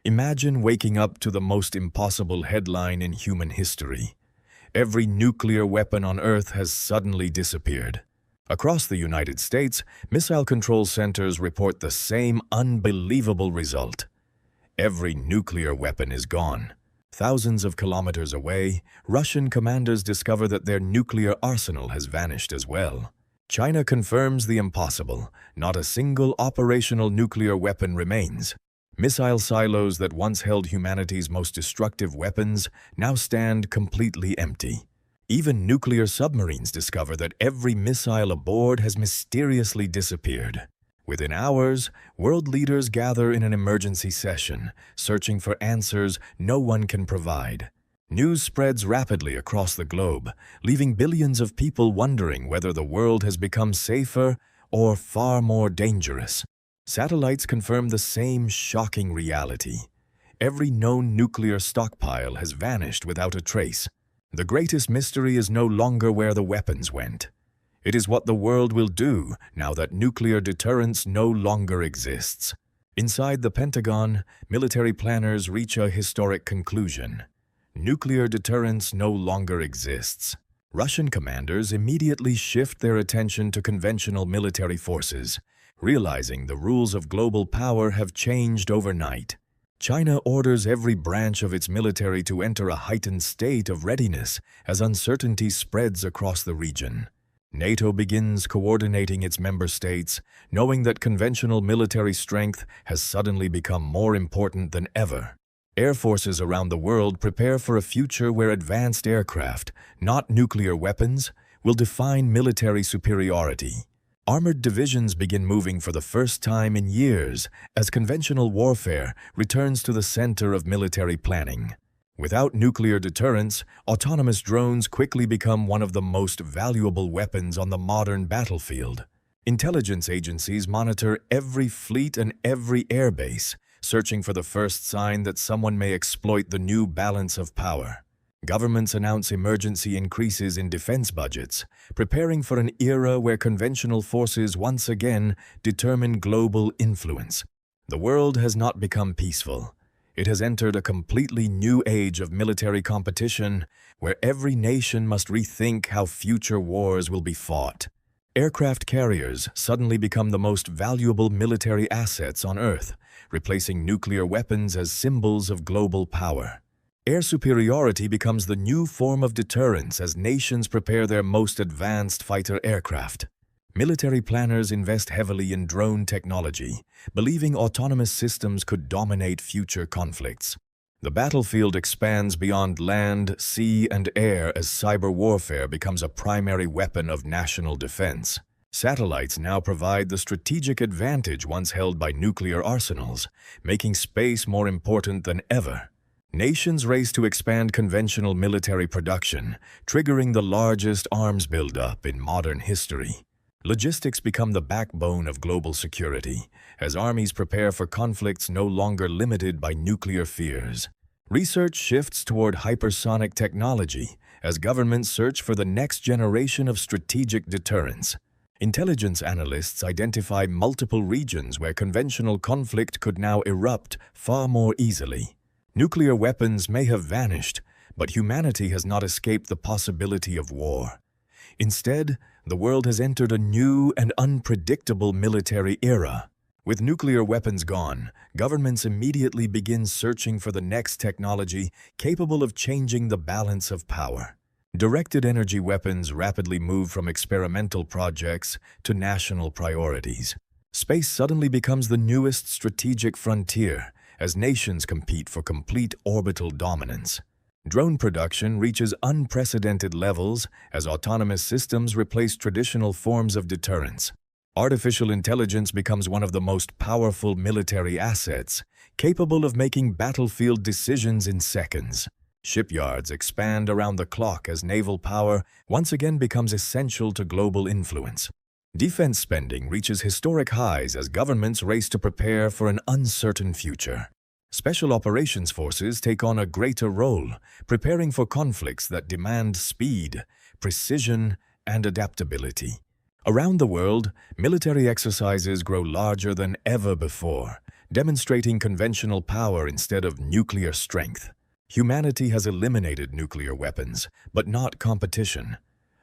Imagine waking up to the most impossible headline in human history. Every nuclear weapon on Earth has suddenly disappeared. Across the United States, missile control centers report the same unbelievable result. Every nuclear weapon is gone. Thousands of kilometers away, Russian commanders discover that their nuclear arsenal has vanished as well. China confirms the impossible. Not a single operational nuclear weapon remains. Missile silos that once held humanity's most destructive weapons now stand completely empty. Even nuclear submarines discover that every missile aboard has mysteriously disappeared. Within hours, world leaders gather in an emergency session, searching for answers no one can provide. News spreads rapidly across the globe, leaving billions of people wondering whether the world has become safer or far more dangerous. Satellites confirm the same shocking reality. Every known nuclear stockpile has vanished without a trace. The greatest mystery is no longer where the weapons went. It is what the world will do now that nuclear deterrence no longer exists. Inside the Pentagon, military planners reach a historic conclusion. Nuclear deterrence no longer exists. Russian commanders immediately shift their attention to conventional military forces, realizing the rules of global power have changed overnight. China orders every branch of its military to enter a heightened state of readiness as uncertainty spreads across the region. NATO begins coordinating its member states, knowing that conventional military strength has suddenly become more important than ever. Air forces around the world prepare for a future where advanced aircraft, not nuclear weapons, will define military superiority. Armored divisions begin moving for the first time in years as conventional warfare returns to the center of military planning. Without nuclear deterrence, autonomous drones quickly become one of the most valuable weapons on the modern battlefield. Intelligence agencies monitor every fleet and every airbase, searching for the first sign that someone may exploit the new balance of power. Governments announce emergency increases in defense budgets, preparing for an era where conventional forces once again determine global influence. The world has not become peaceful. It has entered a completely new age of military competition, where every nation must rethink how future wars will be fought. Aircraft carriers suddenly become the most valuable military assets on Earth, replacing nuclear weapons as symbols of global power. Air superiority becomes the new form of deterrence as nations prepare their most advanced fighter aircraft. Military planners invest heavily in drone technology, believing autonomous systems could dominate future conflicts. The battlefield expands beyond land, sea, and air as cyber warfare becomes a primary weapon of national defense. Satellites now provide the strategic advantage once held by nuclear arsenals, making space more important than ever. Nations race to expand conventional military production, triggering the largest arms buildup in modern history. Logistics become the backbone of global security, as armies prepare for conflicts no longer limited by nuclear fears. Research shifts toward hypersonic technology, as governments search for the next generation of strategic deterrence. Intelligence analysts identify multiple regions where conventional conflict could now erupt far more easily. Nuclear weapons may have vanished, but humanity has not escaped the possibility of war. Instead, the world has entered a new and unpredictable military era. With nuclear weapons gone, governments immediately begin searching for the next technology capable of changing the balance of power. Directed energy weapons rapidly move from experimental projects to national priorities. Space suddenly becomes the newest strategic frontier, as nations compete for complete orbital dominance. Drone production reaches unprecedented levels as autonomous systems replace traditional forms of deterrence. Artificial intelligence becomes one of the most powerful military assets, capable of making battlefield decisions in seconds. Shipyards expand around the clock as naval power once again becomes essential to global influence. Defense spending reaches historic highs as governments race to prepare for an uncertain future. Special operations forces take on a greater role, preparing for conflicts that demand speed, precision, and adaptability. Around the world, military exercises grow larger than ever before, demonstrating conventional power instead of nuclear strength. Humanity has eliminated nuclear weapons, but not competition.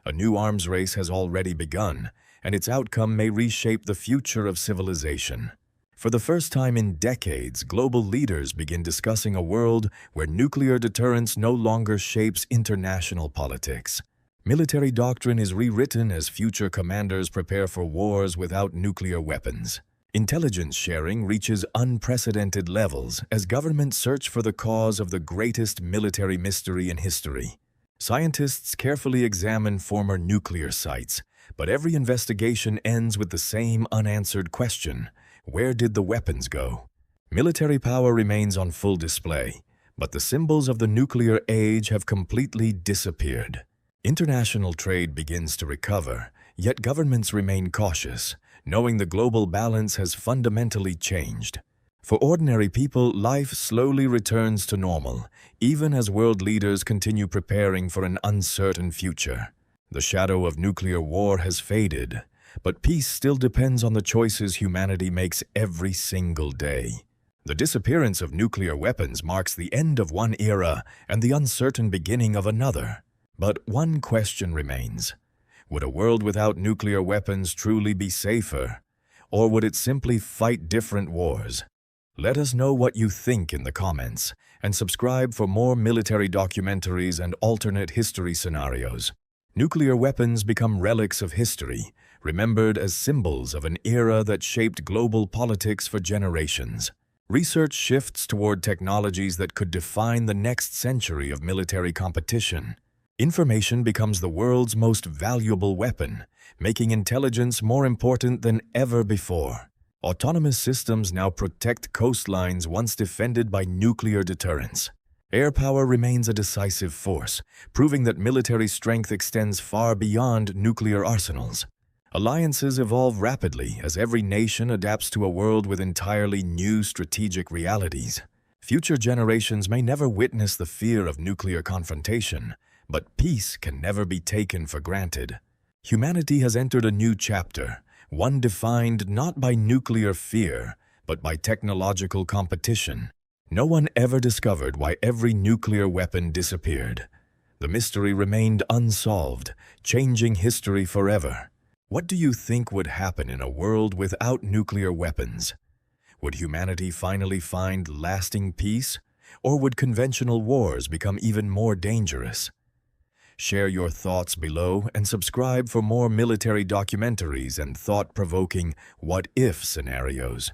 A new arms race has already begun, and its outcome may reshape the future of civilization. For the first time in decades, global leaders begin discussing a world where nuclear deterrence no longer shapes international politics. Military doctrine is rewritten as future commanders prepare for wars without nuclear weapons. Intelligence sharing reaches unprecedented levels as governments search for the cause of the greatest military mystery in history. Scientists carefully examine former nuclear sites, but every investigation ends with the same unanswered question: where did the weapons go? Military power remains on full display, but the symbols of the nuclear age have completely disappeared. International trade begins to recover, yet governments remain cautious, knowing the global balance has fundamentally changed. For ordinary people, life slowly returns to normal, even as world leaders continue preparing for an uncertain future. The shadow of nuclear war has faded, but peace still depends on the choices humanity makes every single day. The disappearance of nuclear weapons marks the end of one era and the uncertain beginning of another. But one question remains: would a world without nuclear weapons truly be safer, or would it simply fight different wars? Let us know what you think in the comments, and subscribe for more military documentaries and alternate history scenarios. Nuclear weapons become relics of history, remembered as symbols of an era that shaped global politics for generations. Research shifts toward technologies that could define the next century of military competition. Information becomes the world's most valuable weapon, making intelligence more important than ever before. Autonomous systems now protect coastlines once defended by nuclear deterrence. Air power remains a decisive force, proving that military strength extends far beyond nuclear arsenals. Alliances evolve rapidly as every nation adapts to a world with entirely new strategic realities. Future generations may never witness the fear of nuclear confrontation, but peace can never be taken for granted. Humanity has entered a new chapter, one defined not by nuclear fear, but by technological competition. No one ever discovered why every nuclear weapon disappeared. The mystery remained unsolved, changing history forever. What do you think would happen in a world without nuclear weapons? Would humanity finally find lasting peace, or would conventional wars become even more dangerous? Share your thoughts below and subscribe for more military documentaries and thought-provoking what-if scenarios.